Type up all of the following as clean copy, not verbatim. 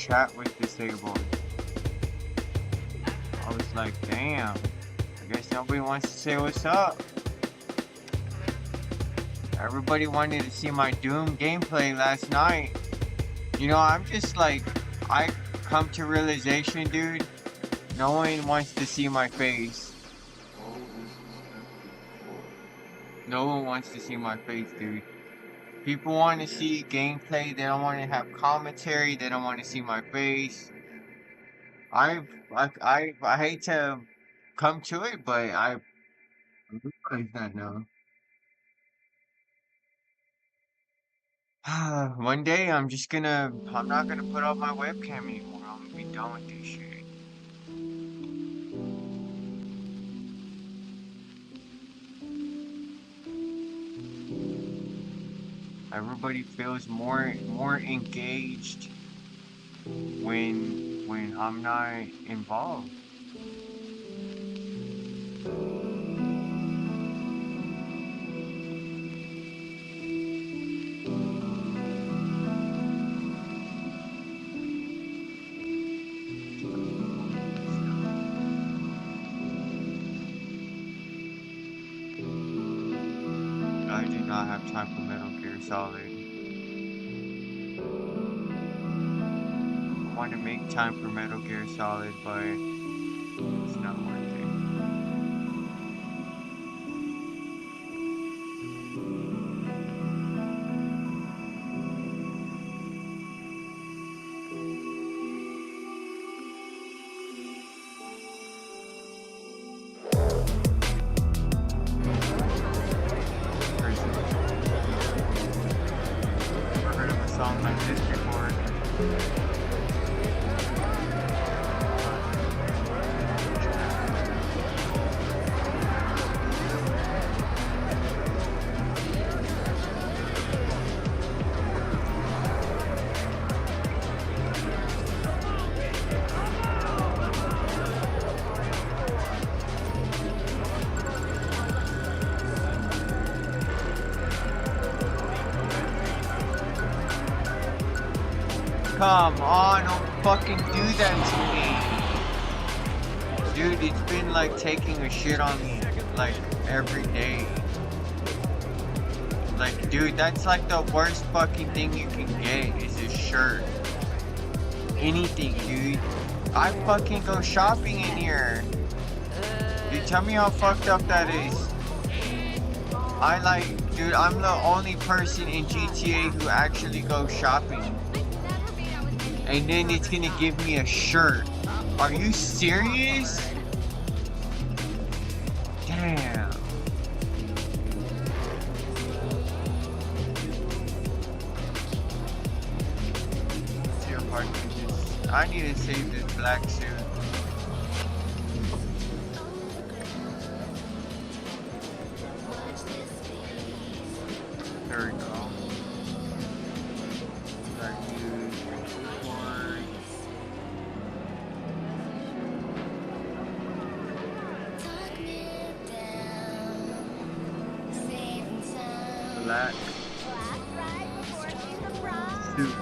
chat was disabled. I was like, damn, I guess nobody wants to say what's up. Everybody wanted to see my Doom gameplay last night. You know, I'm just like, I come to realization, dude, no one wants to see my face. No one wants to see my face, dude. People want to see gameplay, they don't want to have commentary, they don't want to see my face. I hate to come to it, but I realize that now. One day I'm not gonna put up my webcam anymore. I'm gonna be done with this shit. Everybody feels more engaged when I'm not involved. I do not have time for Metal Gear Solid. I want to make time for Metal Gear Solid, but it's not worth it. Never heard of a song like this before. Come on, don't fucking do that to me. Dude, it's been like taking a shit on me like every day. Like, dude, that's like the worst fucking thing you can get is a shirt. Anything, dude. I fucking go shopping in here. Dude, tell me how fucked up that is. Dude, I'm the only person in GTA who actually goes shopping. And then it's gonna give me a shirt. Are you serious? Damn. I need to save this black suit. There we go. Black suit.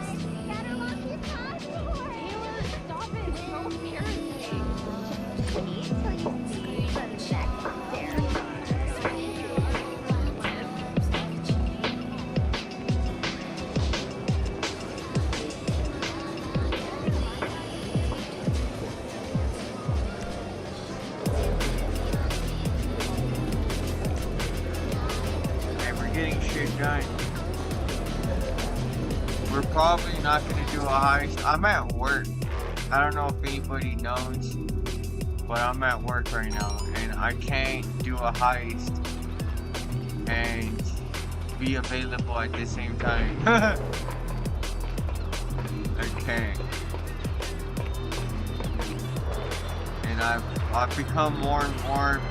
Getting shit done. We're probably not gonna do a heist. I'm at work. I don't know if anybody knows, but I'm at work right now and I can't do a heist and be available at the same time. I can't. And I've become more and more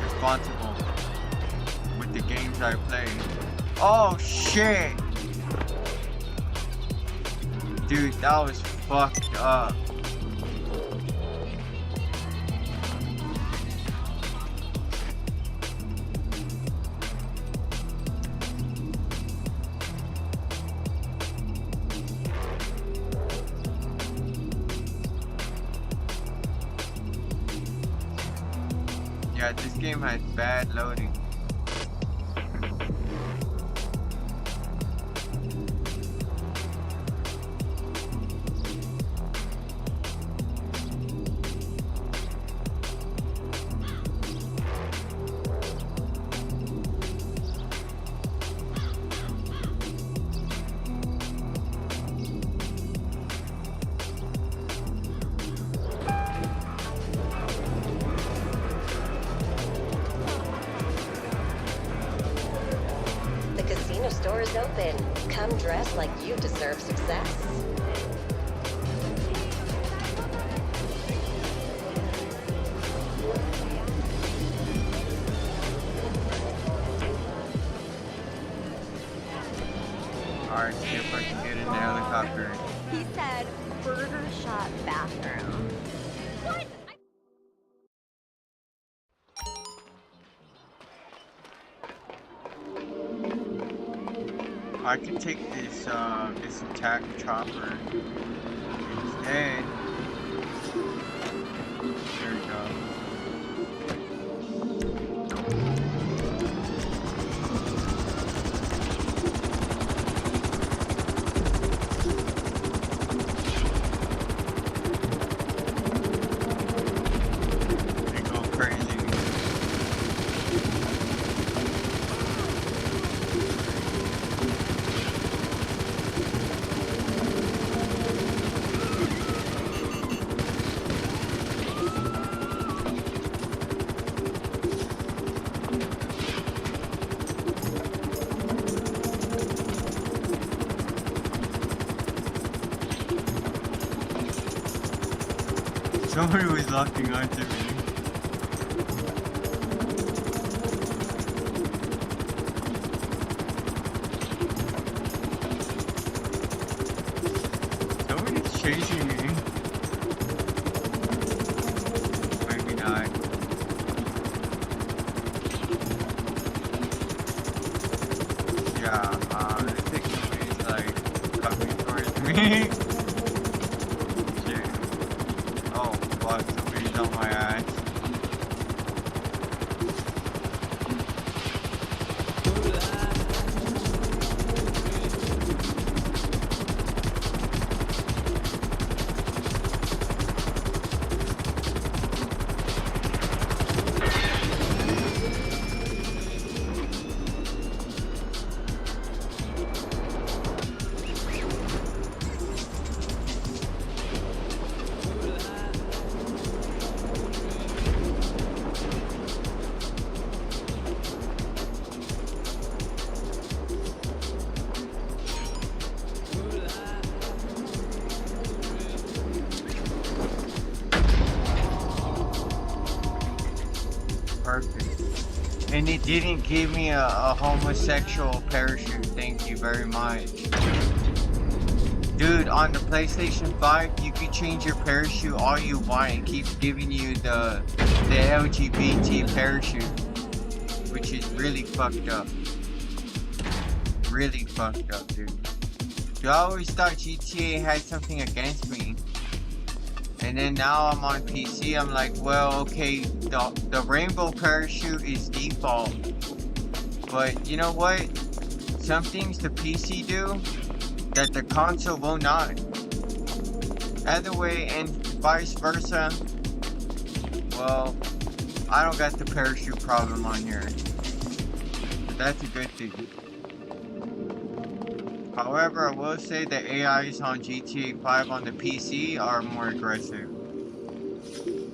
responsible with the games I play. Oh shit! Dude, that was fucked up. Yeah, this game has bad loading. The casino store is open. Come dressed like you deserve success. Alright, see if I can get in the helicopter. He said burger shot bathroom. What? I can take this this attack chopper instead. There we go. They go crazy. Somebody was locking onto me. Somebody's chasing me. Maybe not. Yeah, I think somebody's like coming towards me. Oh, fuck, somebody's on my ass. Perfect. And it didn't give me a homosexual parachute. Thank you very much. Dude, on the PlayStation 5, you can change your parachute all you want. It keeps giving you the LGBT parachute, which is really fucked up. Really fucked up, dude. Dude, I always thought GTA had something against me. And then now I'm on PC, I'm like, well, okay, the rainbow parachute is default. But you know what? Some things the PC do that the console will not. Either way, and vice versa. Well, I don't got the parachute problem on here. But that's a good thing. However, I will say the AIs on GTA 5 on the PC are more aggressive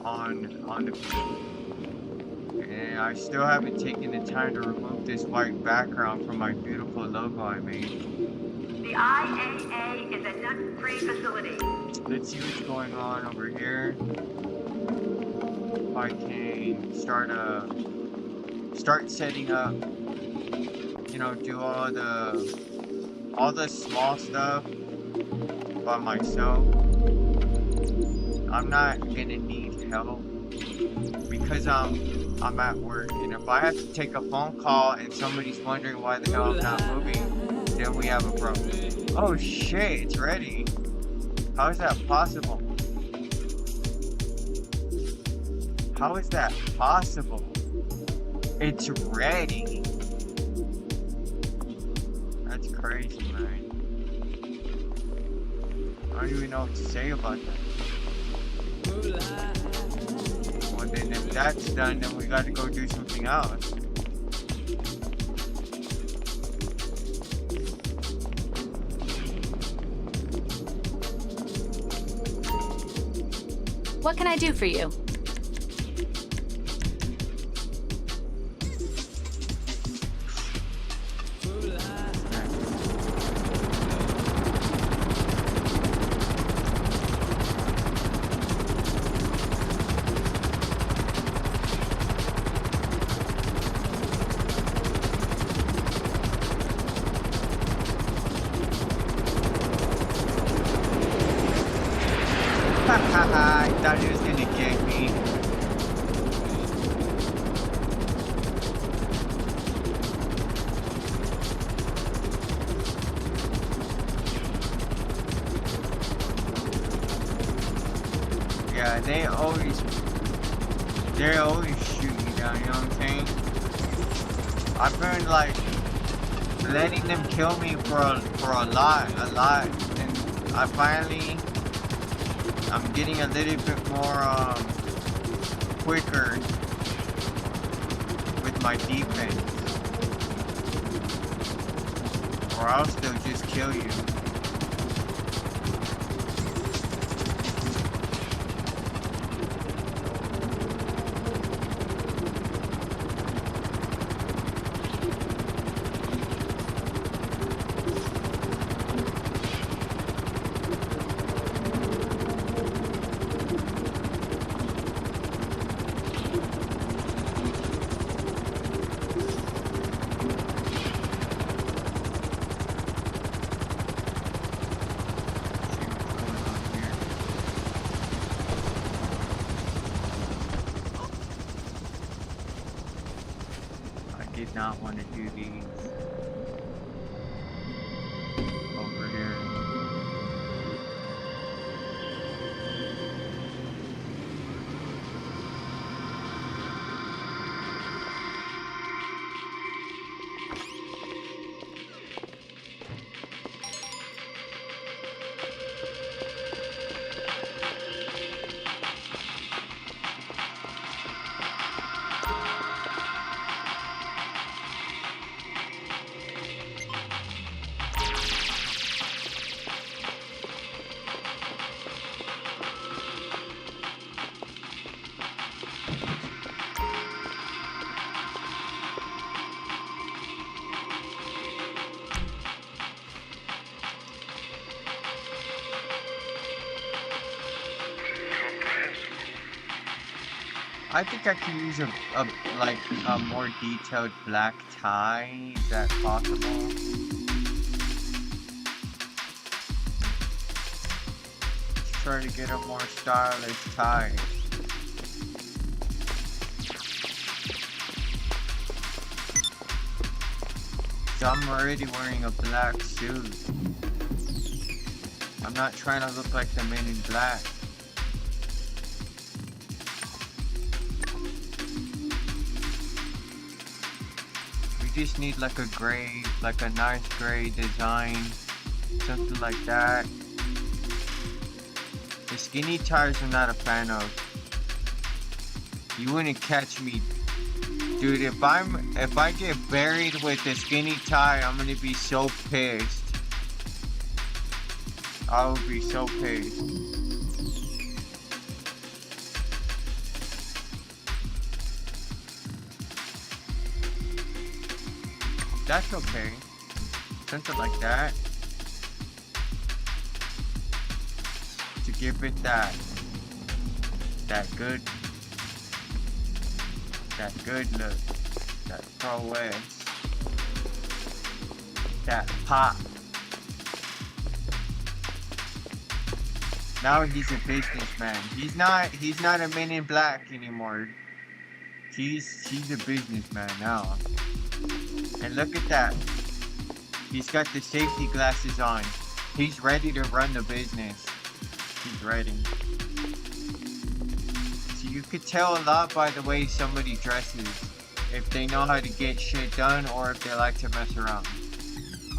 on the PC. And I still haven't taken the time to remove this white background from my beautiful logo I made. The IAA is a nut-free facility. Let's see what's going on over here. If I can start setting up, you know, do all the small stuff by myself. I'm not gonna need help because I'm at work, and if I have to take a phone call and somebody's wondering why the hell I'm not moving, then we have a problem. Oh shit, it's ready. How is that possible? How is that possible? It's ready. That's crazy, man. I don't even know what to say about that. Well, then if that's done, then we gotta go do something else. What can I do for you? Haha, I thought he was gonna get me. Yeah, they always shoot me down, you know what I'm saying? I've been like letting them kill me for a lot, and I'm getting a little bit more quicker with my defense, or else they'll just kill you. Did not want to do these over here. I think I could use a more detailed black tie. Is that possible? Let's try to get a more stylish tie. So I'm already wearing a black suit. I'm not trying to look like the Men in Black. Just need like a nice gray design, something like that. The skinny ties I'm not a fan of. You wouldn't catch me, dude. If I get buried with a skinny tie, I'm gonna be so pissed. I would be so pissed. That's okay. Something like that. To give it that good look. That prowess. That pop. Now he's a businessman. He's not a Men in Black anymore. He's a businessman now. And look at that. He's got the safety glasses on. He's ready to run the business. He's ready. So you could tell a lot by the way somebody dresses. if they know how to get shit done or if they like to mess around.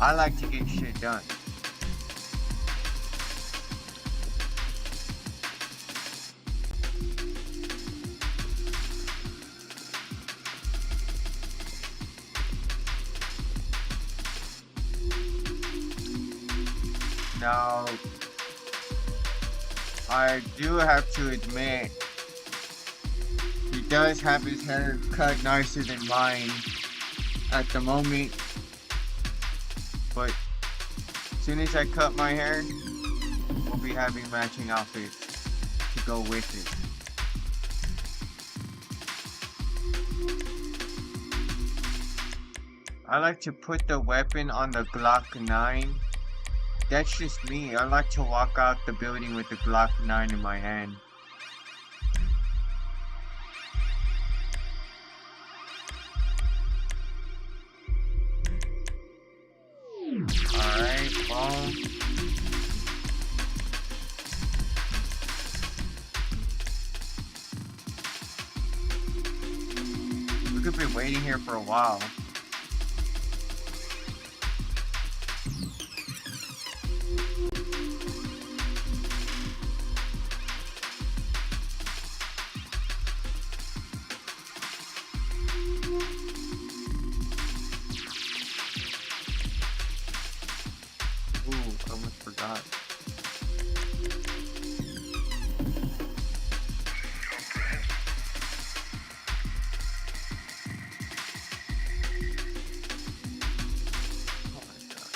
I like to get shit done. Now, I do have to admit, he does have his hair cut nicer than mine at the moment, but as soon as I cut my hair, we'll be having matching outfits to go with it. I like to put the weapon on the Glock 9. That's just me. I like to walk out the building with the Glock 9 in my hand. Alright, well. We could be waiting here for a while. I almost forgot. Oh my god.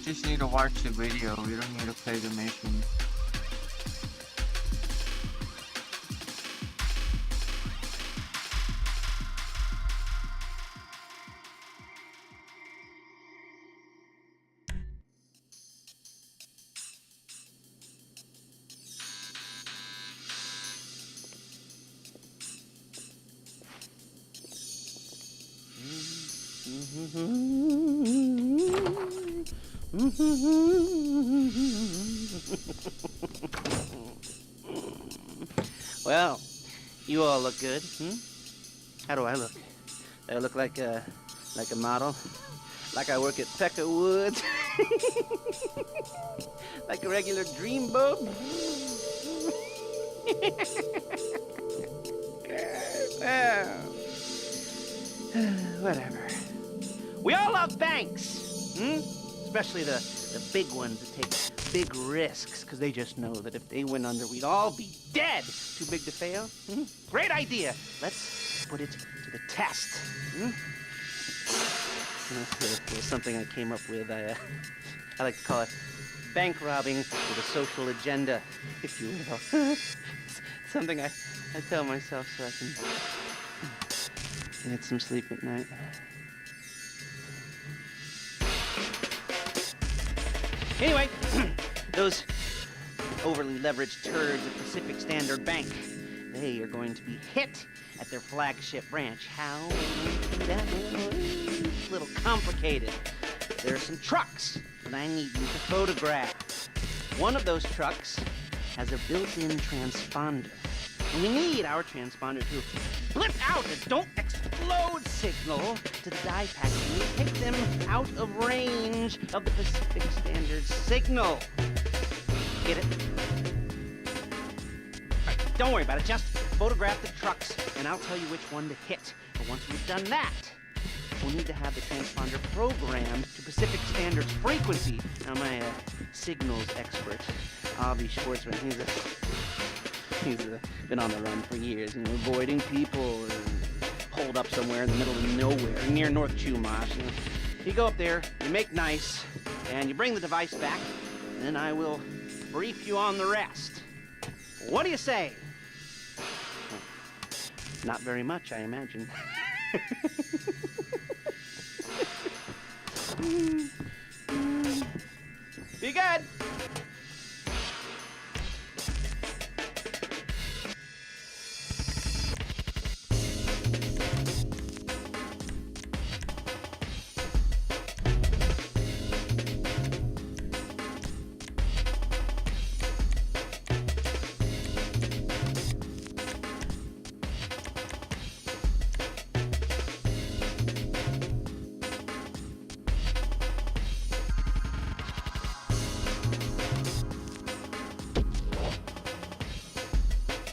Just need to watch the video. We don't need to play the mission. Well, you all look good. How do I look? Do I look like a model? Like I work at Pecker Woods? Like a regular dreamboat? Well, whatever. We all love banks, especially the big ones that take big risks, because they just know that if they went under, we'd all be dead. Too big to fail? Great idea. Let's put it to the test. There's something I came up with. I like to call it bank robbing with a social agenda, if you will. It's something I tell myself so I can get some sleep at night. Anyway, those overly leveraged turds at Pacific Standard Bank, they are going to be hit at their flagship branch. How? It's a little complicated. There are some trucks that I need you to photograph. One of those trucks has a built-in transponder. And we need our transponder to blip out a don't explode signal to the die pack when we take them out of range of the Pacific Standard signal. Get it? All right, don't worry about it. Just photograph the trucks, and I'll tell you which one to hit. But once we've done that, we'll need to have the transponder programmed to Pacific Standard's frequency. Now, my signals expert, Avi Schwartzman, he's been on the run for years, avoiding people and holed up somewhere in the middle of nowhere, near North Chumash. You go up there, you make nice, and you bring the device back, and then I will brief you on the rest. What do you say? Not very much, I imagine. Be good.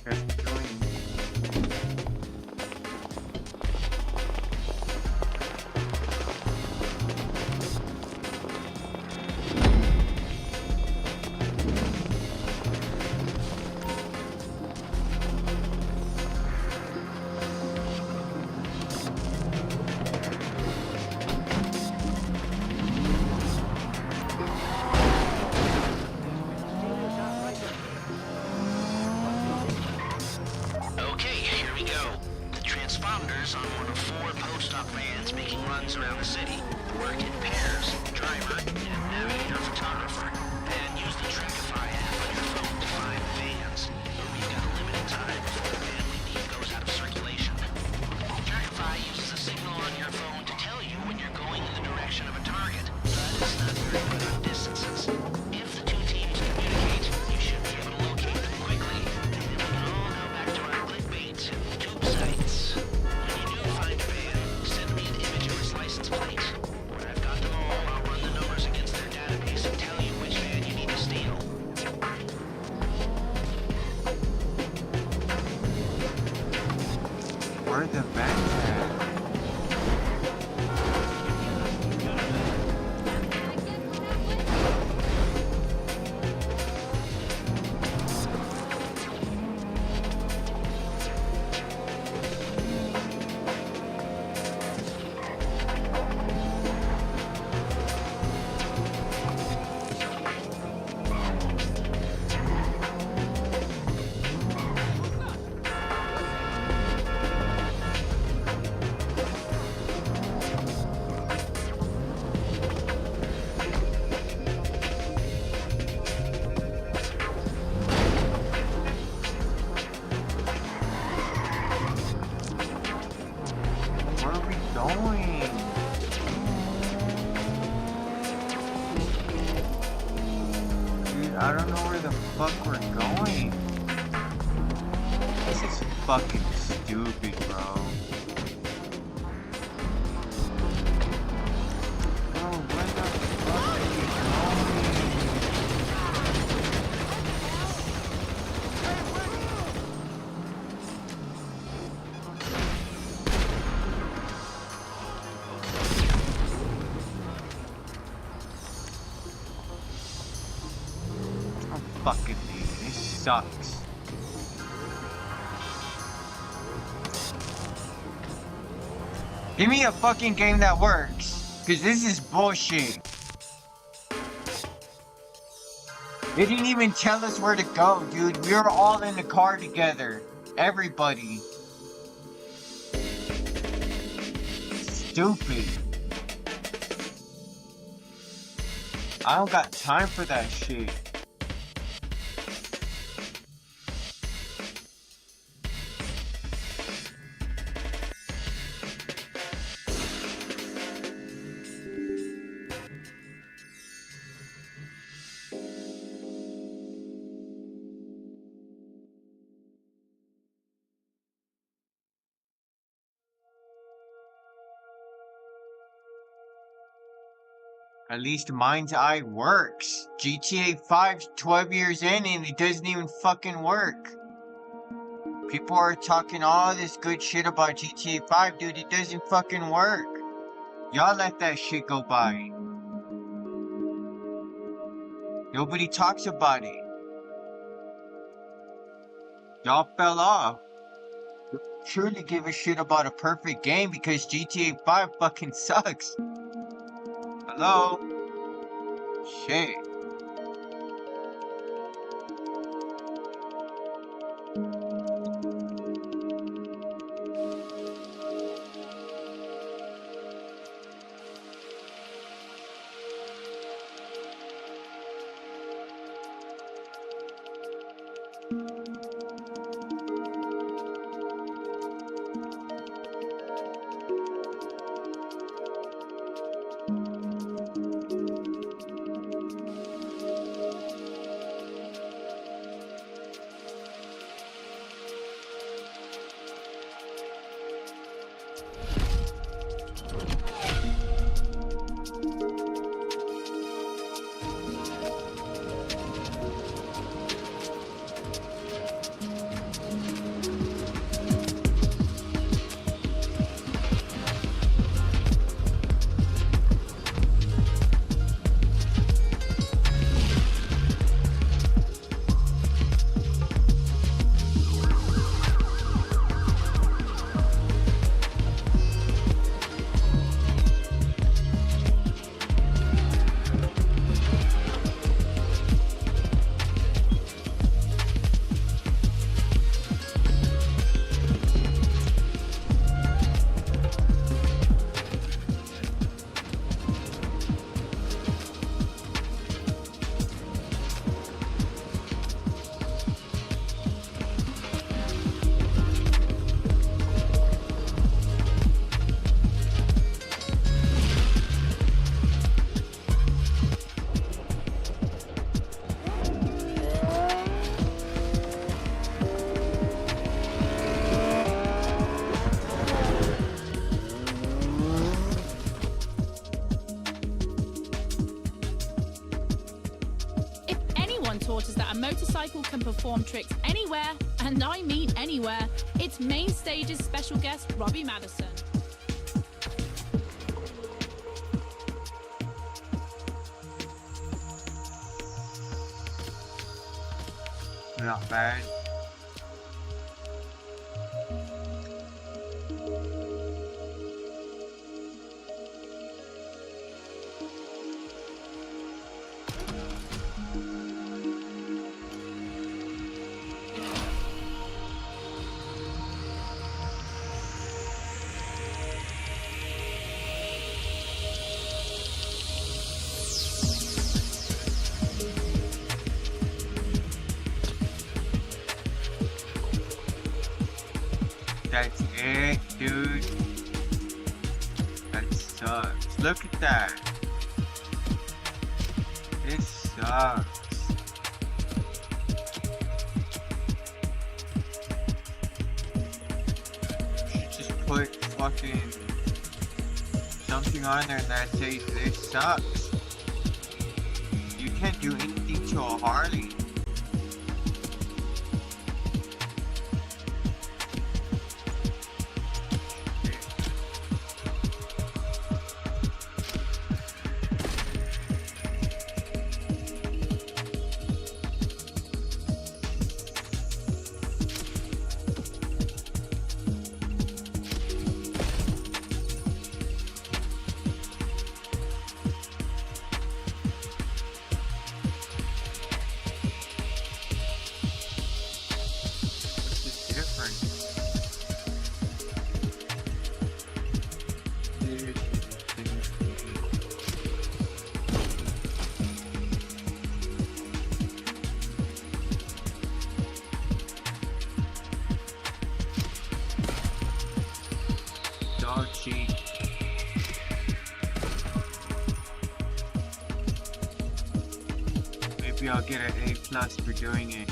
Guess we're doing. Okay, here we go. The transponders on one of 4 post-op vans making runs around the city. Work in pairs, driver and navigator photographer. And use the Trackify app on your phone to find vans. We've got a limited time before the van we need goes out of circulation. Trackify uses a signal on your phone to tell you when you're going in the direction of a target, but it's not very good on distances. If the 2 teams communicate, you should be able to locate them quickly. And we can all go back to our clickbait tube sites. When you do find a van, send me an image of its license plate. When I've got them all, I'll run the numbers against their database and tell you which van you need to steal. Where the vans at? Where are we going? Dude, I don't know where the fuck we're going. This is fucking stupid, bro. Bro, where the fuck are you going? I'm fucking leaving. This sucks. Give me a fucking game that works. Cause this is bullshit. They didn't even tell us where to go, dude. We were all in the car together. Everybody. Stupid. I don't got time for that shit. At least mine's eye works. GTA 5's 12 years in and it doesn't even fucking work. People are talking all this good shit about GTA 5, dude. It doesn't fucking work. Y'all let that shit go by. Nobody talks about it. Y'all fell off. Surely give a shit about a perfect game because GTA 5 fucking sucks. Hello? Shit. taught us that a motorcycle can perform tricks anywhere, and I mean anywhere. It's Main Stage's special guest, Robbie Madison. Not bad. That's it, dude. That sucks. Look at that. This sucks. You should just put fucking something on there that says this sucks. You can't do anything to a Harley. Dog cheat. Maybe I'll get an A+ for doing it.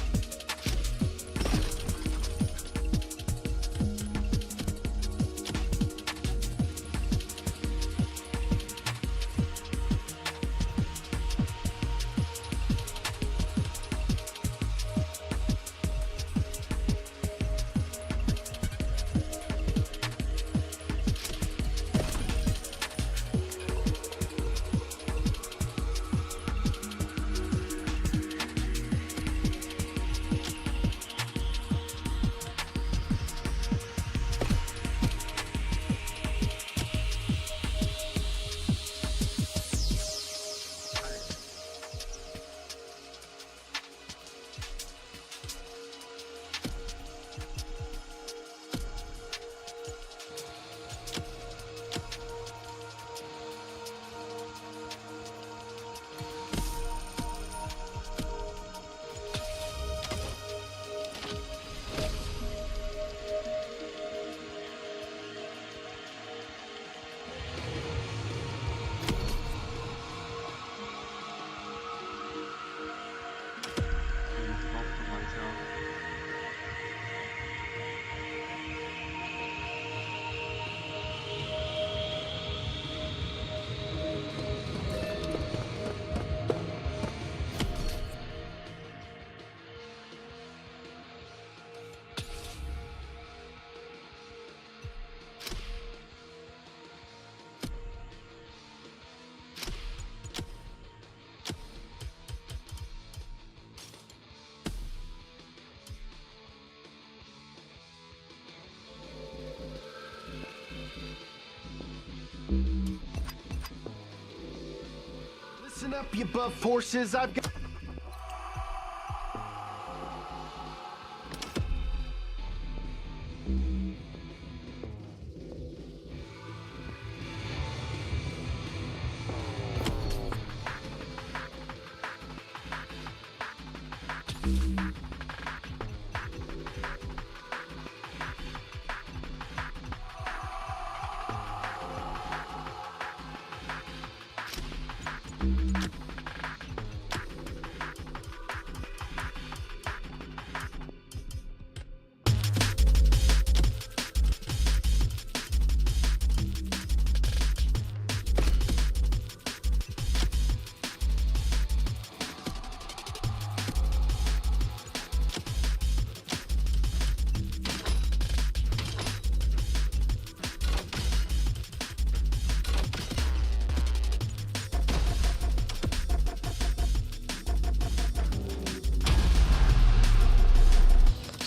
Listen up, you buff forces. I've got.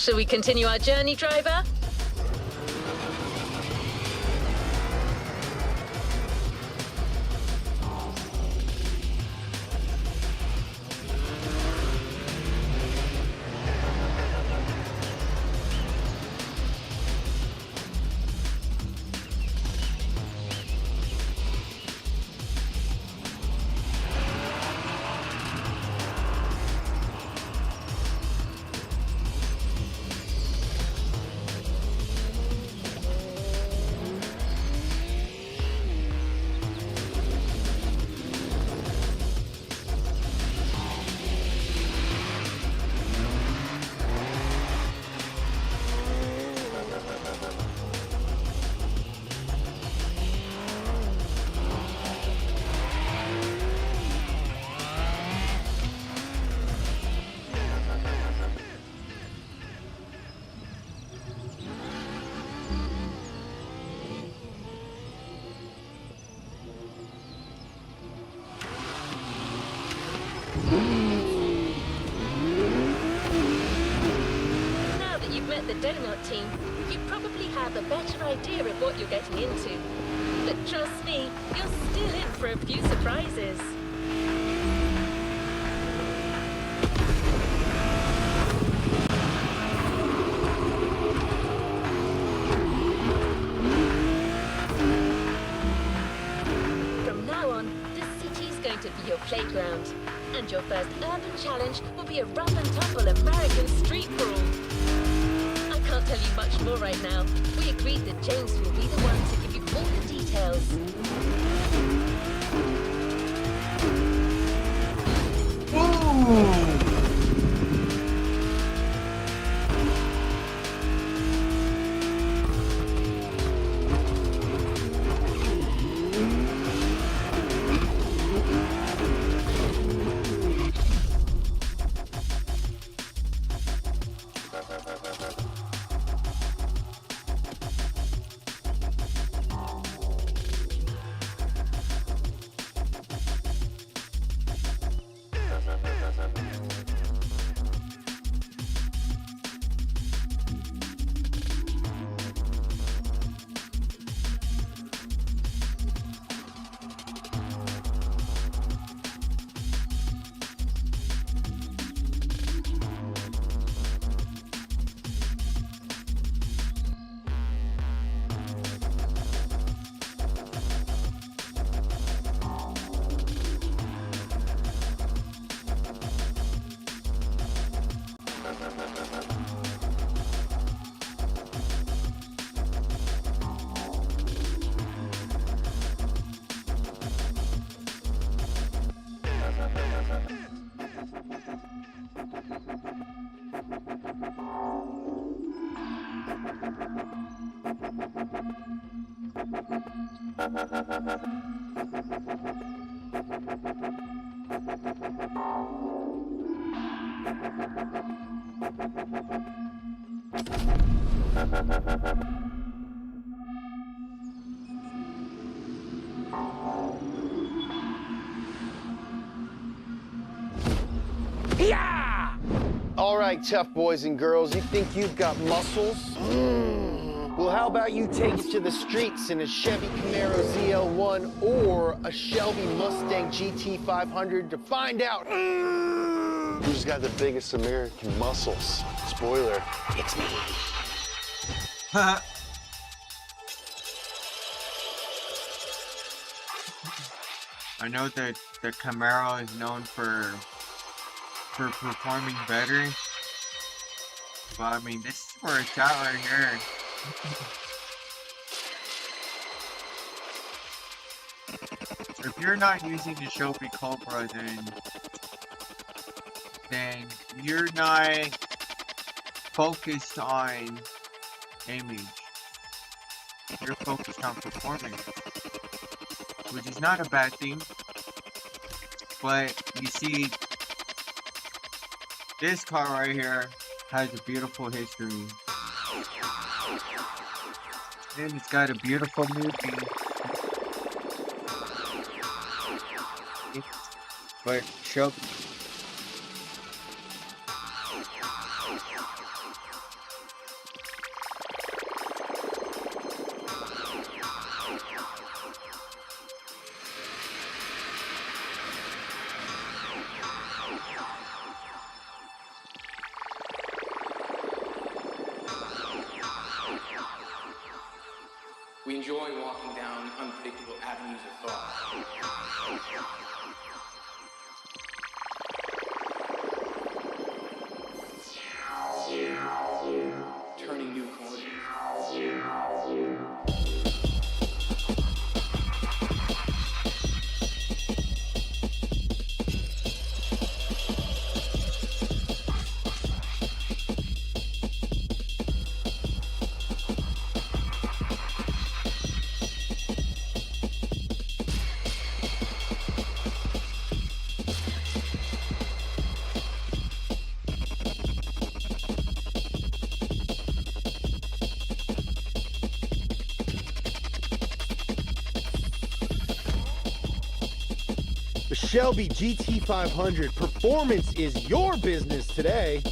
Shall we continue our journey, driver? Now that you've met the donut team, you probably have a better idea of what you're getting into. But trust me, you're still in for a few surprises. From now on, the city's going to be your playground. And your first urban challenge will be a rough and tumble American street brawl. I can't tell you much more right now. We agreed that James will be the one to give you all the details. All right, tough boys and girls, you think you've got muscles? Well, how about you take it to the streets in a Chevy Camaro ZL1 or a Shelby Mustang GT500 to find out who's got the biggest American muscles. Spoiler, it's me. I know that the Camaro is known for performing better, but I mean, this is where it's at right here. If you're not using the Shelby Cobra, then you're not focused on image. You're focused on performance, which is not a bad thing. But you see, this car right here has a beautiful history. And it's got a beautiful movie. But enjoy walking down unpredictable avenues of thought. Turning new corners. The Shelby GT500 performance is your business today.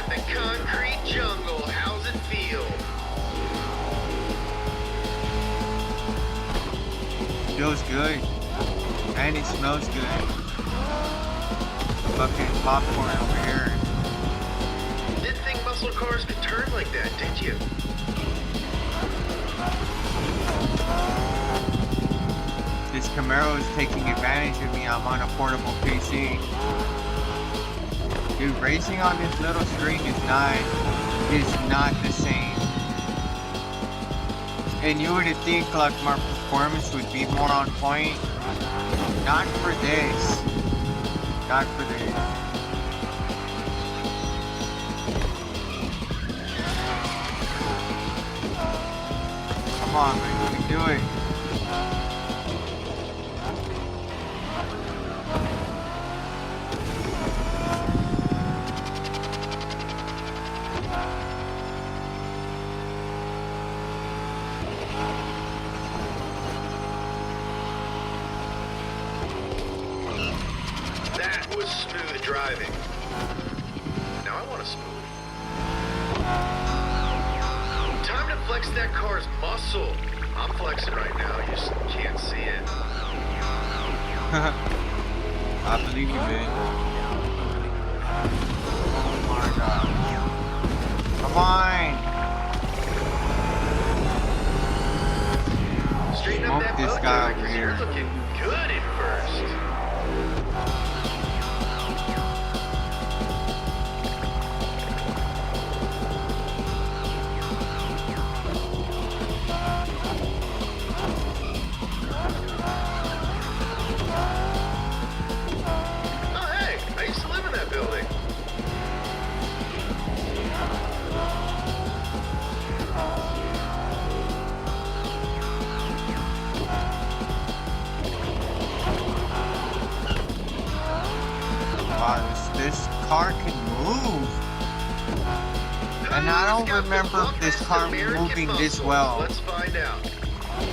The concrete jungle, how's it feel? Feels good. And it smells good. Fucking popcorn over here. Didn't think muscle cars could turn like that, did you? This Camaro is taking advantage of me. I'm on a portable PC. Dude, racing on this little screen is not the same. And you would think like my performance would be more on point. Not for this. Not for this. Come on, man, you can do it. Smooth driving. Now I want to smooth. Time to flex that car's muscle. I'm flexing right now, you just can't see it. I believe you, man. Oh my god. Come on! Straighten up that this boat guy there, over 'cause here. you're looking good at first. This car can move. And I don't remember this car moving this well. Let's find out.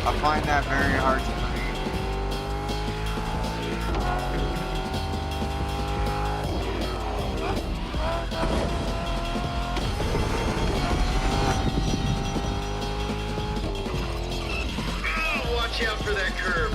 I find that very hard to believe. Oh, watch out for that curve.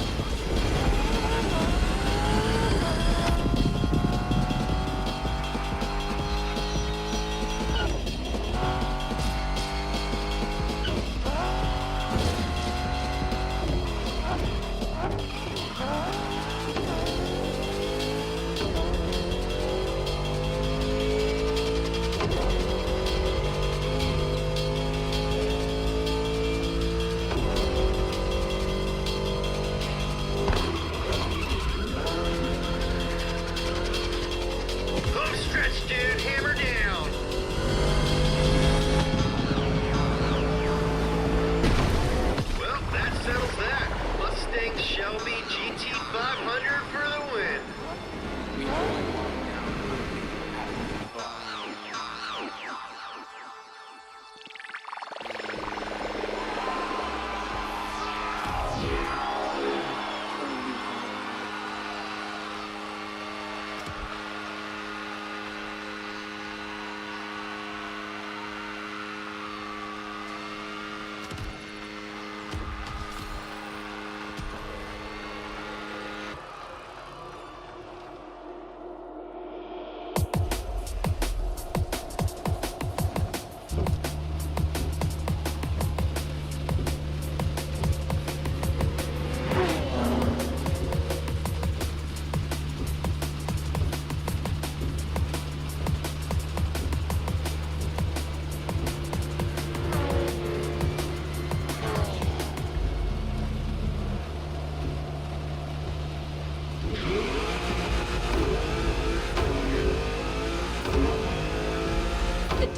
Shelby GT500 for the win.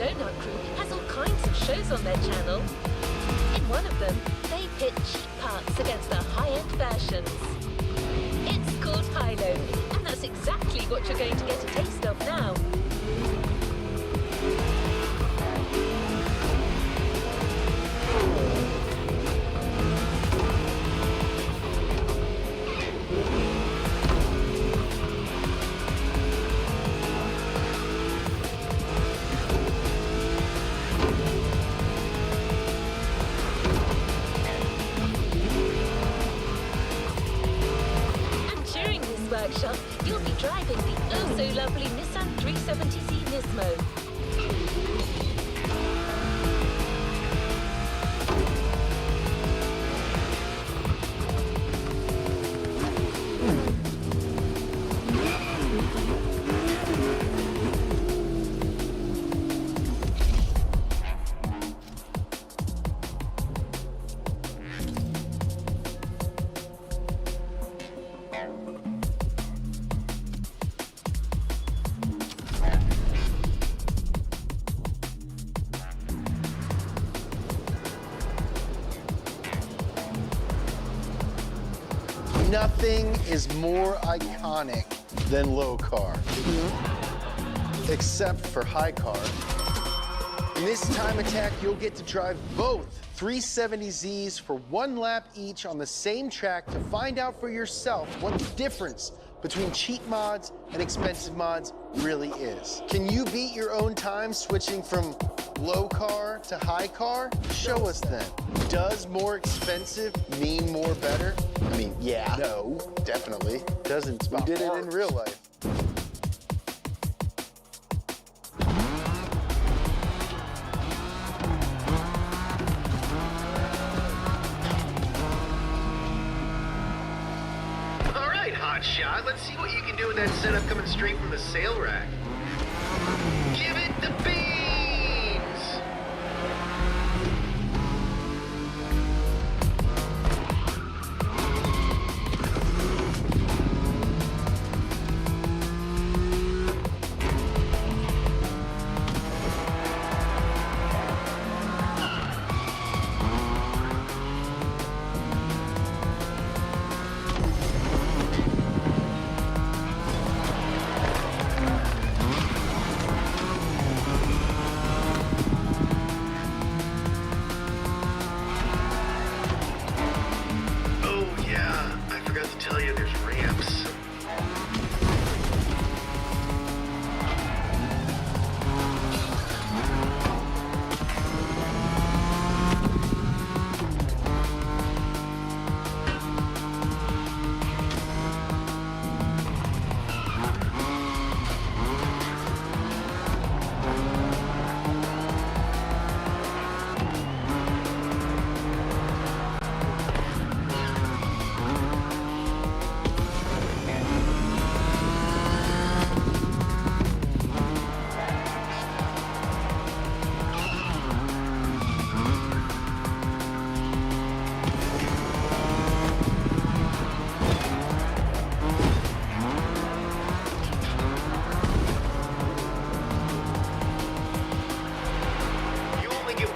Donut Crew has all kinds of shows on their channel. In one of them, they pit cheap parts against the high-end versions. It's called Hilo, and that's exactly what you're going to get a taste of now. Workshop, you'll be driving the oh-so-lovely Nissan 370Z Nismo. Nothing is more iconic than low car, except for high car. In this time attack, you'll get to drive both 370Zs for 1 lap each on the same track to find out for yourself what the difference between cheap mods and expensive mods really is. Can you beat your own time switching from low car to high car? Show us then. Does more expensive mean more better? I mean, yeah. No, definitely. Doesn't. We did it in real life. All right, hotshot. Let's see what you can do with that setup coming straight from the sale rack. Give it the beans!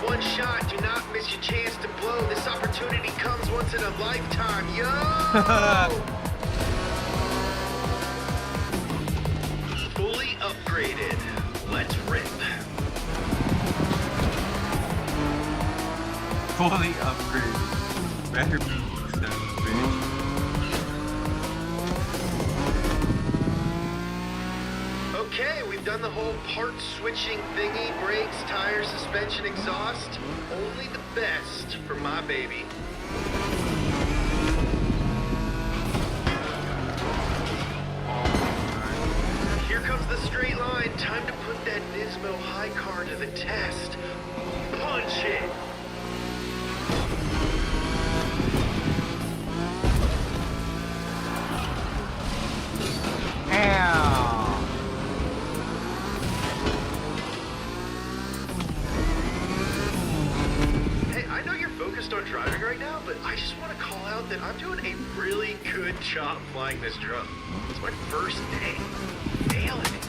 One shot, do not miss your chance to blow. This opportunity comes once in a lifetime, yo! Fully upgraded. Let's rip. Fully upgraded. Better be son of a bitch. Okay, we've done the whole part switching thingy, brakes, tires, suspension, exhaust. Only the best for my baby. Here comes the straight line. Time to put that Nismo high car to the test. Punch it! On driving right now, but I just want to call out that I'm doing a really good job flying this drone. It's my first day. Nailing it.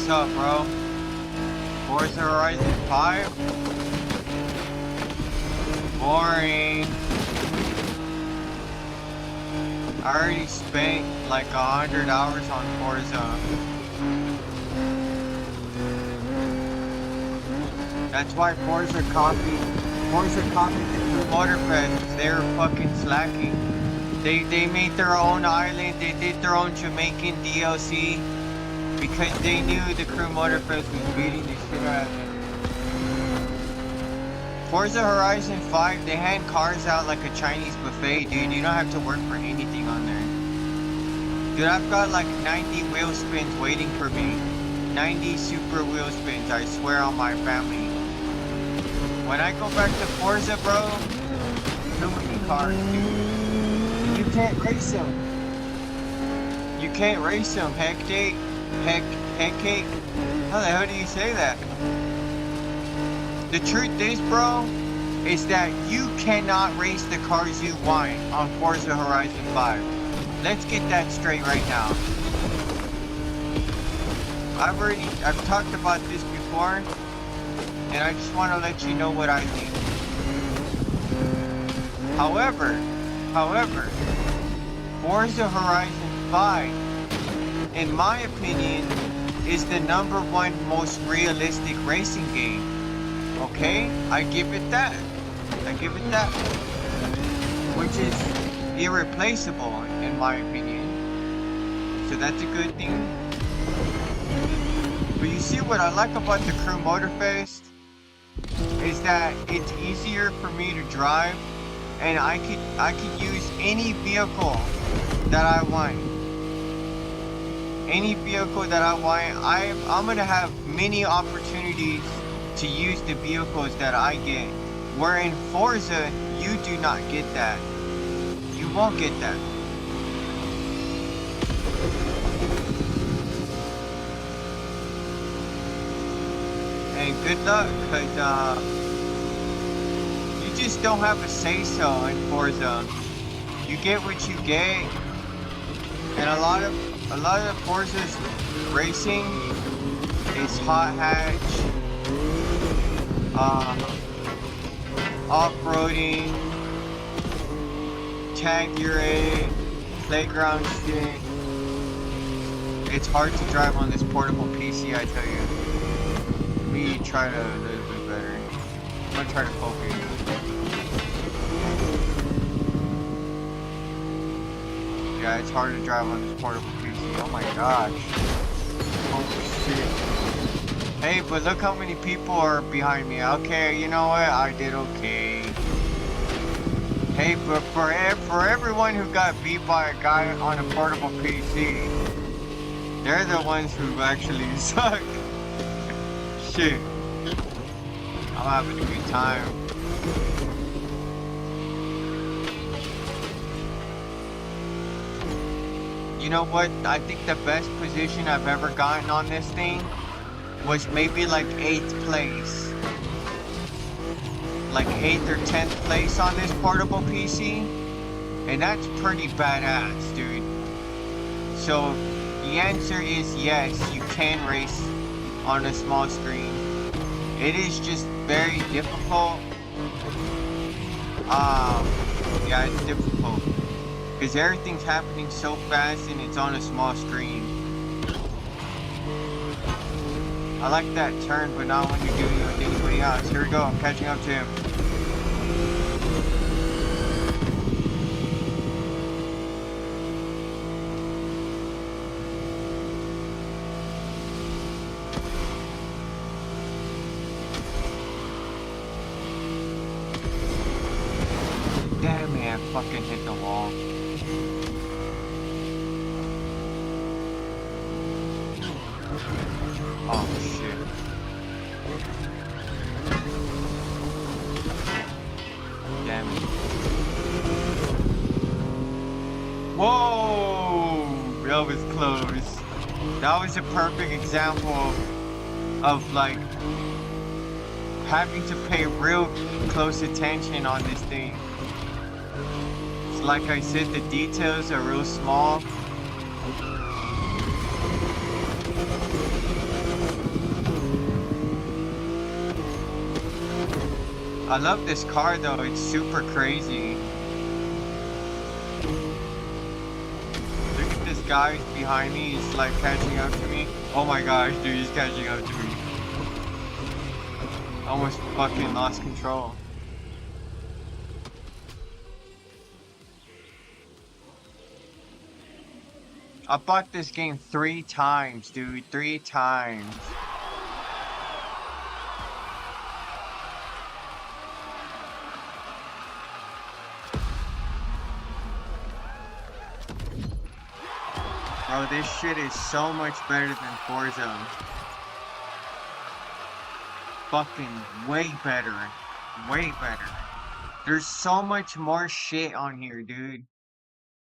What's up, bro? Forza Horizon 5? Boring. I already spent like 100 hours on Forza. That's why Forza copied the Motorfest. They were fucking slacking. They made their own island. They did their own Jamaican DLC because they knew the Crew Motorfest was beating the shit out of them. Forza Horizon 5, they hand cars out like a Chinese buffet, dude. You don't have to work for anything on there. Dude, I've got like 90 wheel spins waiting for me. 90 super wheel spins, I swear on my family. When I go back to Forza, bro, too many cars, dude. You can't race them. You can't race them, heckcake. How the hell do you say that? The truth is, bro, is that you cannot race the cars you want on Forza Horizon 5. Let's get that straight right now. I've talked about this before, and I just want to let you know what I think. However, Forza Horizon 5, in my opinion, is the #1 most realistic racing game. Okay? I give it that. Which is irreplaceable, in my opinion. So that's a good thing. But you see what I like about the Crew Motorfest is that it's easier for me to drive, and I could use any vehicle that I want. Any vehicle that I want. I'm gonna have many opportunities to use the vehicles that I get. Where in Forza, you do not get that. You won't get that. And good luck, cause you just don't have a say-so in Forza. You get what you get, and a lot of Forza's racing is hot hatch, off-roading, tag your A, playground shit. It's hard to drive on this portable PC, I tell you. Let me try to a little bit better. I'm gonna try to focus. Yeah, it's hard to drive on this portable PC. Oh my gosh. Holy shit. Hey, but look how many people are behind me. Okay, you know what? I did okay. Hey, but for everyone who got beat by a guy on a portable PC, they're the ones who actually suck. Shit. I'm having a good time. You know what? I think the best position I've ever gotten on this thing was maybe like 8th place. Like 8th or 10th place on this portable PC. And that's pretty badass, dude. So the answer is yes, you can race on a small screen. It is just very difficult. Yeah, it's difficult. Because everything's happening so fast and it's on a small screen. I like that turn, but not when you're doing it with anybody else. Here we go, I'm catching up to him. Damn it, I fucking hit the wall. Oh shit. Damn it. Whoa! That was close. That was a perfect example of like having to pay real close attention on this thing. It's like I said, the details are real small. I love this car though, it's super crazy. Look at this guy behind me, he's like catching up to me. Oh my gosh, dude, he's catching up to me. Almost fucking lost control. I bought this game 3 times, dude. 3 times. Bro, this shit is so much better than Forza. Fucking way better. Way better. There's so much more shit on here, dude.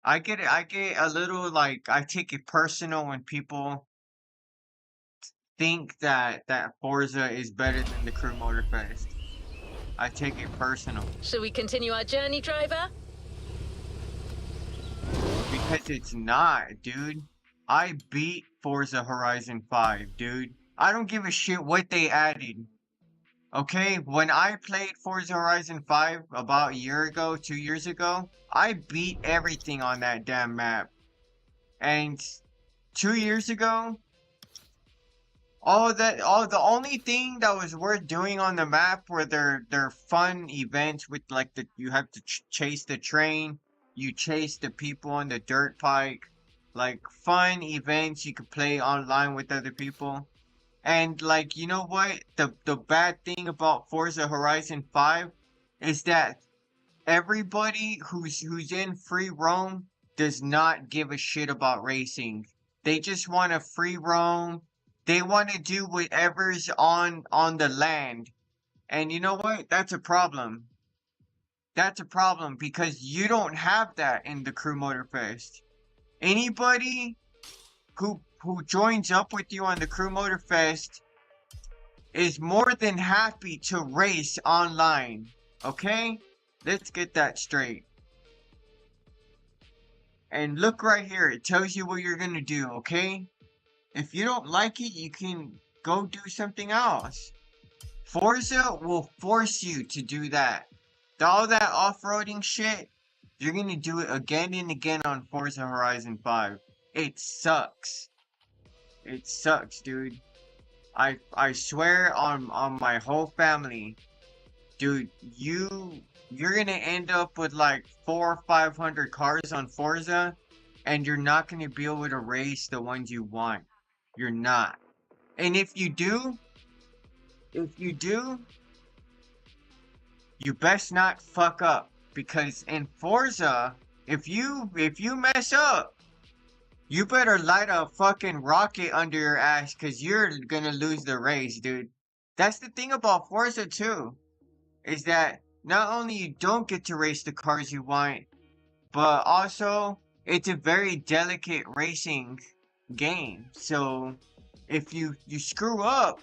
I get a little like, I take it personal when people think that Forza is better than the Crew Motorfest. I take it personal. Shall we continue our journey, driver? Because it's not, dude. I beat Forza Horizon 5, dude. I don't give a shit what they added. Okay, when I played Forza Horizon 5 about a year ago, 2 years ago, I beat everything on that damn map. And 2 years ago, the only thing that was worth doing on the map were their fun events with like you have to chase the train, you chase the people on the dirt bike, like fun events you could play online with other people. And like, you know what? The bad thing about Forza Horizon 5 is that everybody who's in free roam does not give a shit about racing. They just want to free roam. They want to do whatever's on the land. And you know what? That's a problem. That's a problem because you don't have that in the Crew Motorfest. Anybody who joins up with you on the Crew Motorfest is more than happy to race online. Okay? Let's get that straight. And look right here, it tells you what you're gonna do, okay? If you don't like it, you can go do something else. Forza will force you to do that. All that off-roading shit, you're gonna do it again and again on Forza Horizon 5. It sucks. It sucks, dude. I swear on my whole family, dude, you're gonna end up with like 400 or 500 cars on Forza, and you're not gonna be able to race the ones you want. You're not. And if you do, you best not fuck up, because in Forza, if you mess up, you better light a fucking rocket under your ass, cause you're gonna lose the race, dude. That's the thing about Forza too, is that not only you don't get to race the cars you want, but also it's a very delicate racing game. So if you screw up,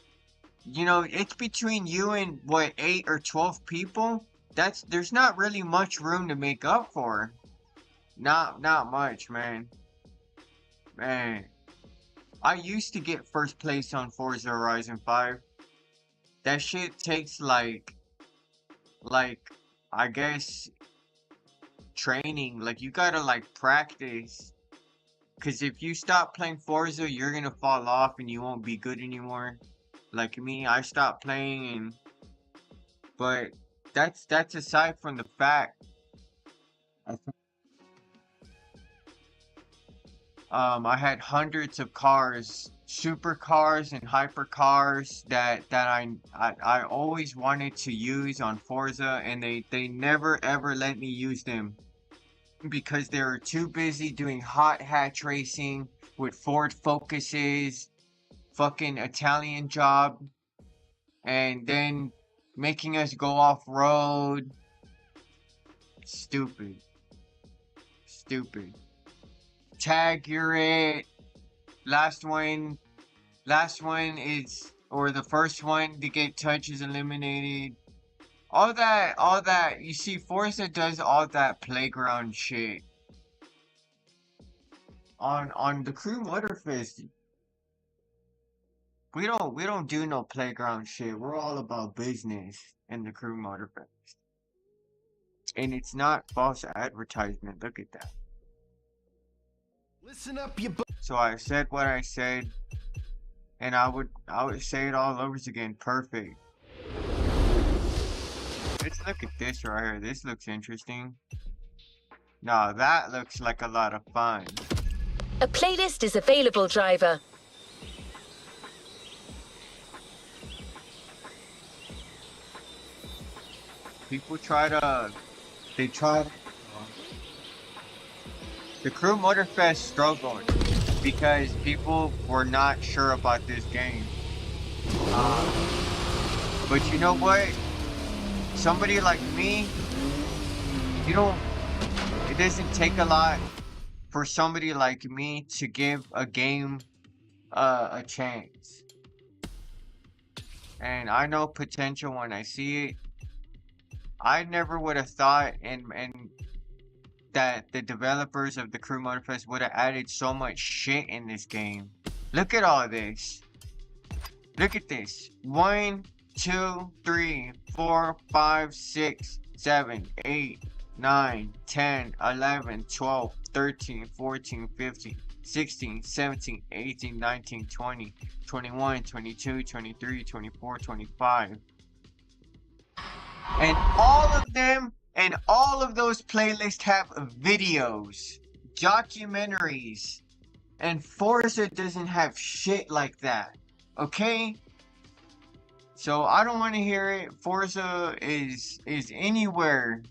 you know, it's between you and what, 8 or 12 people. There's not really much room to make up for. Not much, man. Man, I used to get first place on Forza Horizon 5. That shit takes like I guess training. Like you gotta like practice. Cause if you stop playing Forza, you're gonna fall off and you won't be good anymore. Like me, I stopped playing, but that's aside from the fact. I had hundreds of cars, supercars and hypercars that I always wanted to use on Forza, and they never ever let me use them because they were too busy doing hot hatch racing with Ford Focuses, fucking Italian job, and then making us go off road. Stupid. Stupid. Tag, you're it. Last one is, or the first one to get touches eliminated. All that, you see, Forza does all that playground shit. On the Crew Motorfest, we don't do no playground shit. We're all about business in the Crew Motorfest. And it's not false advertisement. Look at that. Listen up, So I said what I said, and I would say it all over again. Perfect. Let's look at this right here. This looks interesting. Now that looks like a lot of fun. A playlist is available, driver. People they try to, the Crew Motorfest struggled because people were not sure about this game. But you know what? Somebody like me, it doesn't take a lot for somebody like me to give a game a chance. And I know potential when I see it. I never would have thought and that the developers of the Crew Motorfest would have added so much shit in this game. Look at all this. Look at this. 1, 2, 3, 4, 5, 6, 7, 8, 9, 10, 11, 12, 13, 14, 15, 16, 17, 18, 19, 20, 21, 22, 23, 24, 25. And all of those playlists have videos, documentaries, and Forza doesn't have shit like that. Okay? So I don't want to hear it. Forza is anywhere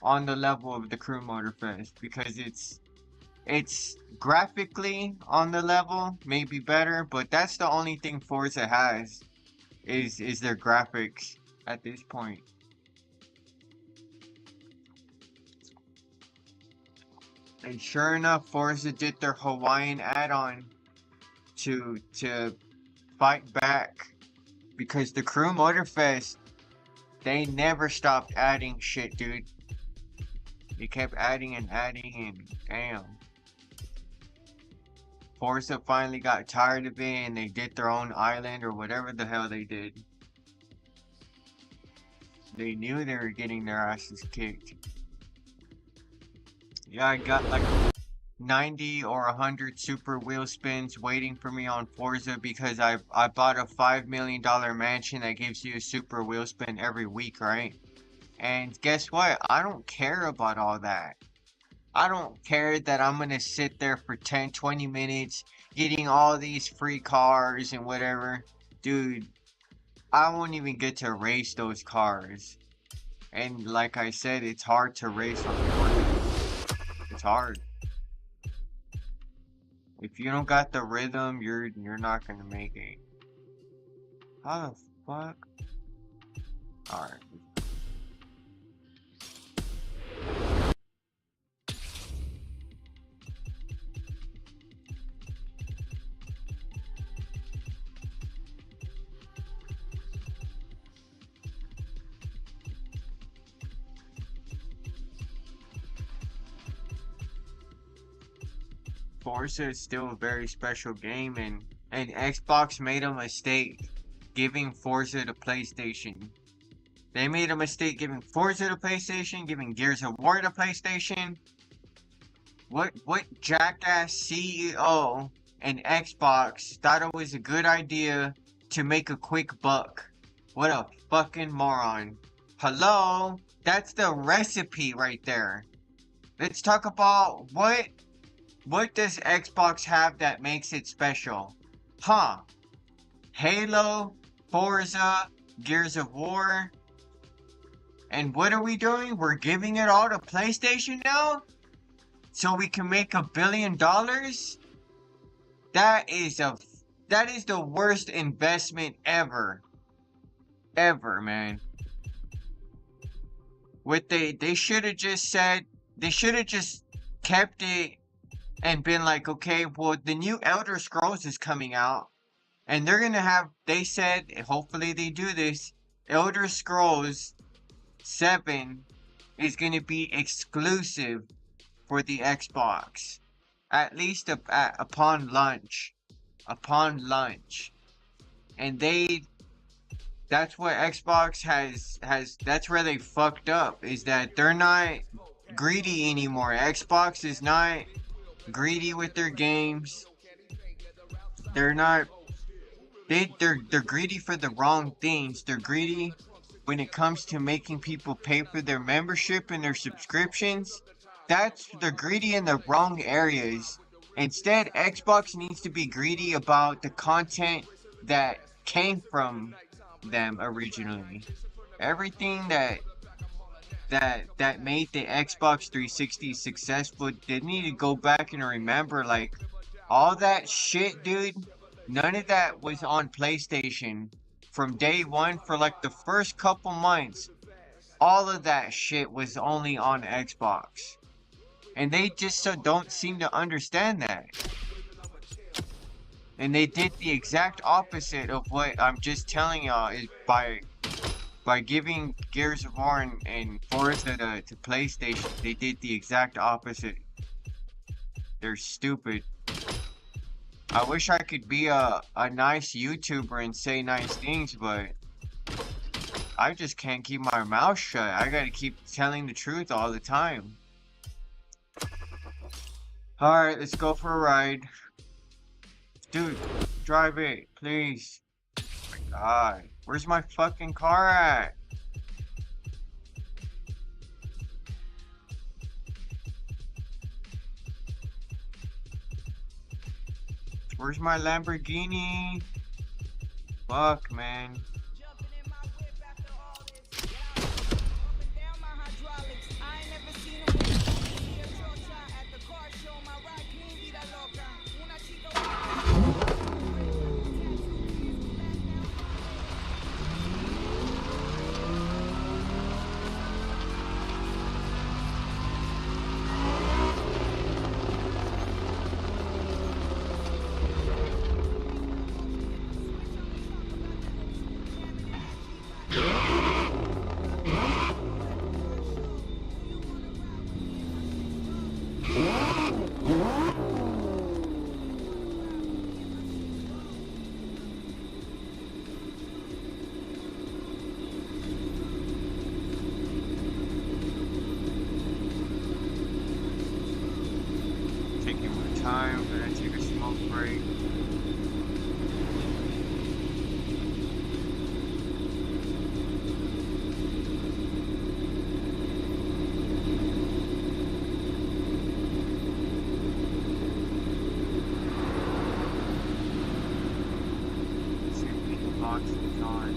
on the level of the Crew Motorfest because it's graphically on the level, maybe better, but that's the only thing Forza has is their graphics at this point. And sure enough, Forza did their Hawaiian add-on to fight back because the Crew Motorfest, they never stopped adding shit, dude. They kept adding and damn. Forza finally got tired of it and they did their own island or whatever the hell they did. They knew they were getting their asses kicked. Yeah, I got like 90 or 100 super wheel spins waiting for me on Forza because I bought a $5 million mansion that gives you a super wheel spin every week, right? And guess what? I don't care about all that. I don't care that I'm gonna sit there for 10-20 minutes getting all these free cars and whatever. Dude, I won't even get to race those cars. And like I said, it's hard to race on Forza. It's hard. If you don't got the rhythm, you're not gonna make it. How the fuck? Alright. Forza is still a very special game, and Xbox made a mistake giving Forza to PlayStation. They made a mistake giving Forza to PlayStation, giving Gears of War to PlayStation. What jackass CEO and Xbox thought it was a good idea to make a quick buck? What a fucking moron. Hello? That's the recipe right there. Let's talk about what does Xbox have that makes it special? Huh? Halo, Forza, Gears of War. And what are we doing? We're giving it all to PlayStation now? So we can make $1 billion? That is the worst investment ever. Ever, man. What they should have just said, they should have just kept it and been like, okay, well, the new Elder Scrolls is coming out, and they're gonna have, they said, hopefully they do this, Elder Scrolls 7 is gonna be exclusive for the Xbox, at least upon launch. and that's what Xbox has that's where they fucked up, is that they're not greedy anymore. Xbox is not greedy with their games. They're not they're greedy for the wrong things. They're greedy when it comes to making people pay for their membership and their subscriptions. They're greedy in the wrong areas. Instead, Xbox needs to be greedy about the content that came from them originally. Everything that made the Xbox 360 successful, they need to go back and remember, like, all that shit, dude. None of that was on PlayStation from day one. For like the first couple months, all of that shit was only on Xbox. And they just so don't seem to understand that. And they did the exact opposite of what I'm just telling y'all, is by giving Gears of War and Forza to PlayStation. They did the exact opposite. They're stupid. I wish I could be a nice YouTuber and say nice things, but I just can't keep my mouth shut. I gotta keep telling the truth all the time. Alright, let's go for a ride. Dude, drive it, please. Oh my god. Where's my fucking car at? Where's my Lamborghini? Fuck, man. Taking my time, I'm gonna take a smoke break. See if we can box it on.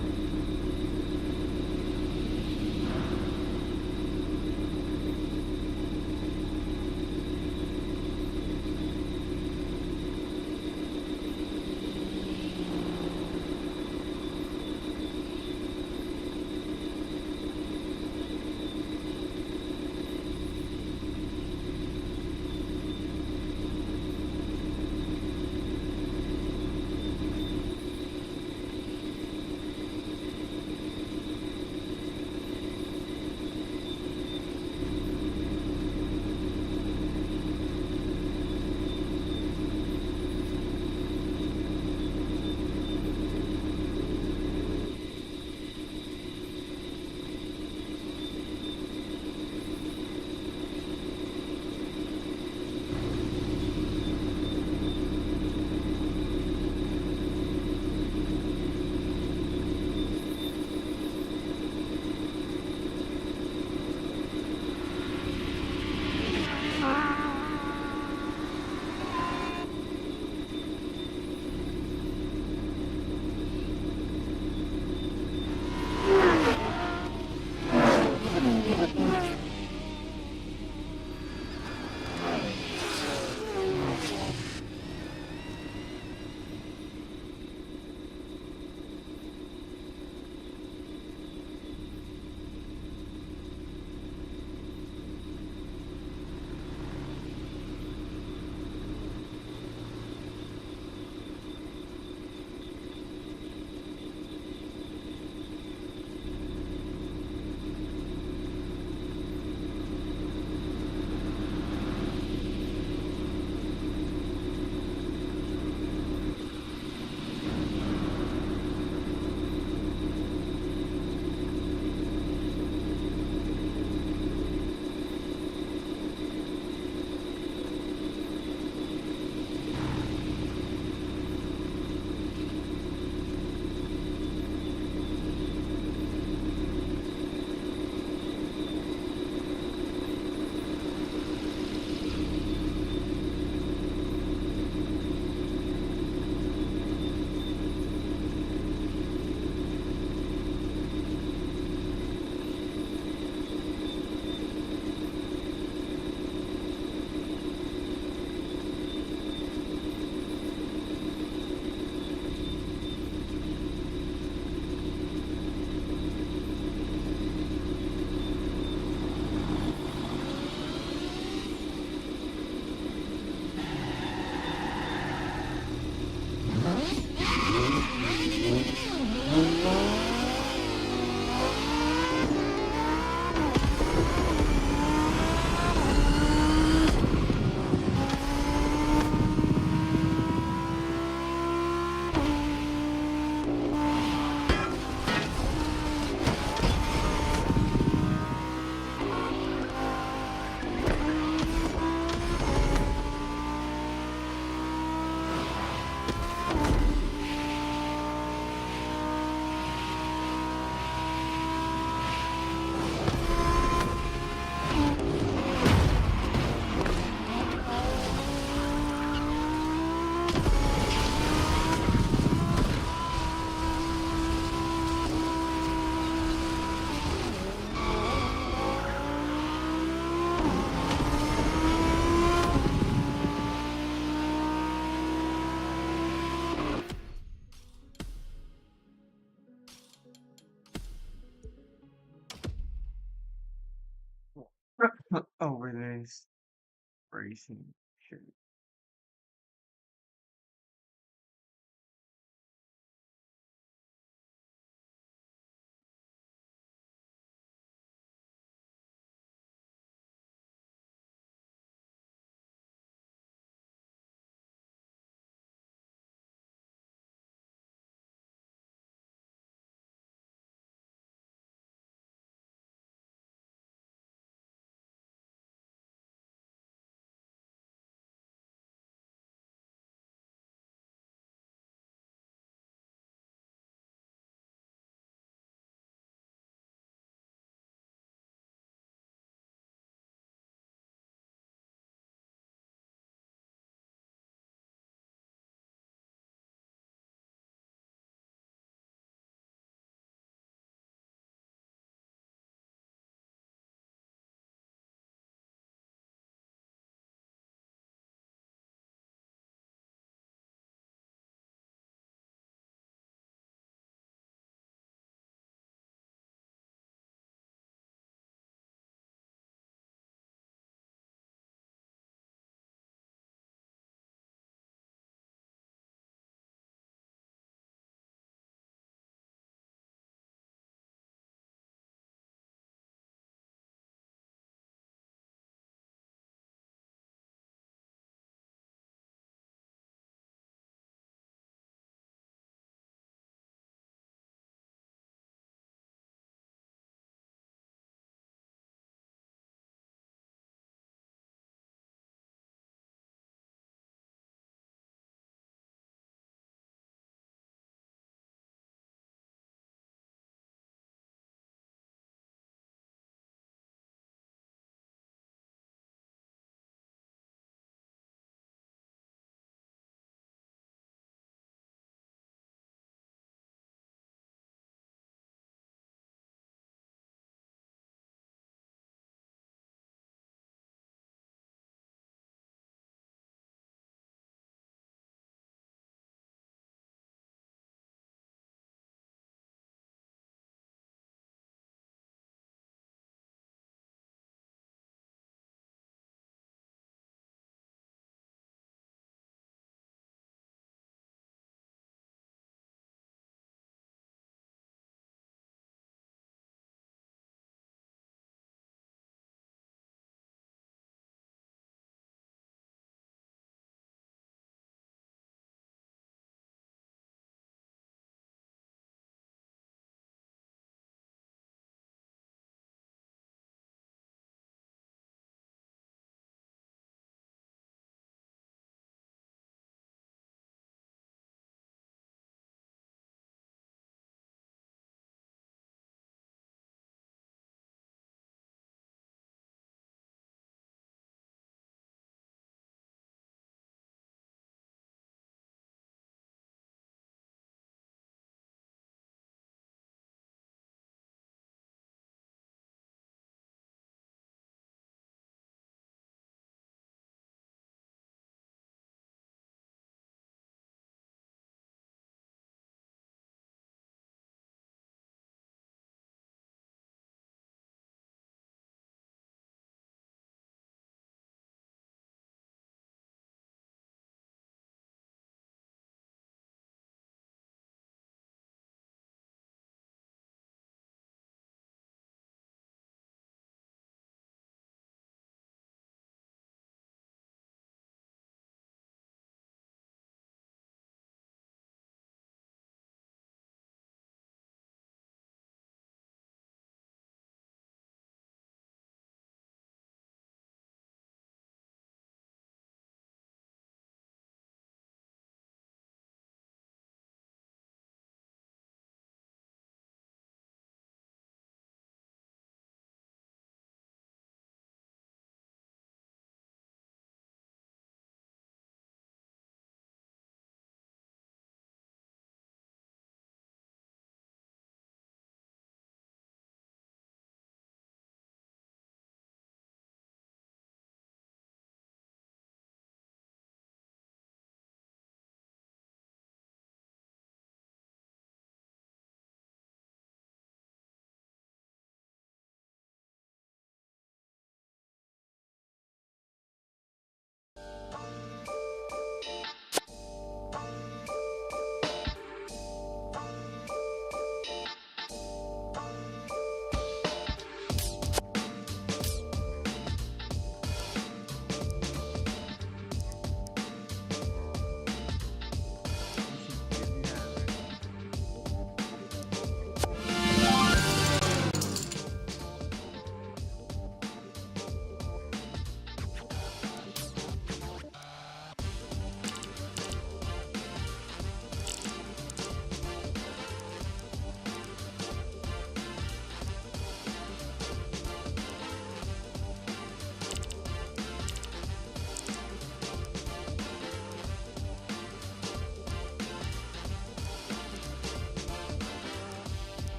racing shit.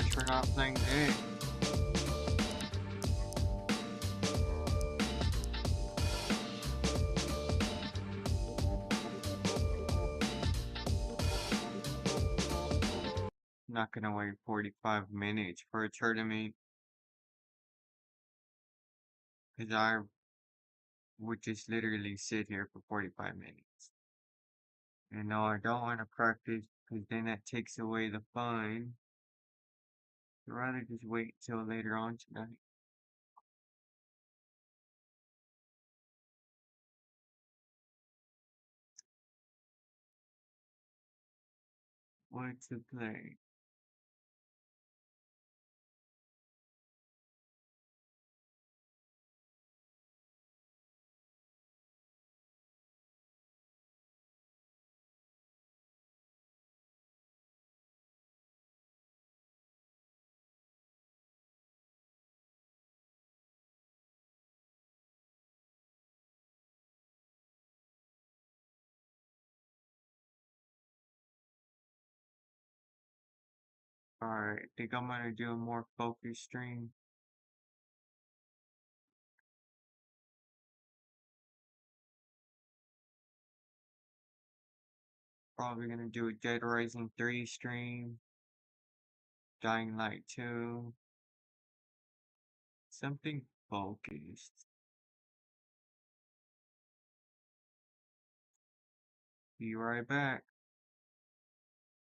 Guess we're not playing this. I'm not gonna wait 45 minutes for a tournament. Because I would just literally sit here for 45 minutes. And no, I don't want to practice because then that takes away the fun. I'd rather just wait till later on tonight. What to play? Alright, I think I'm gonna do a more focused stream. Probably gonna do a Dead Rising 3 stream. Dying Light 2. Something focused. Be right back.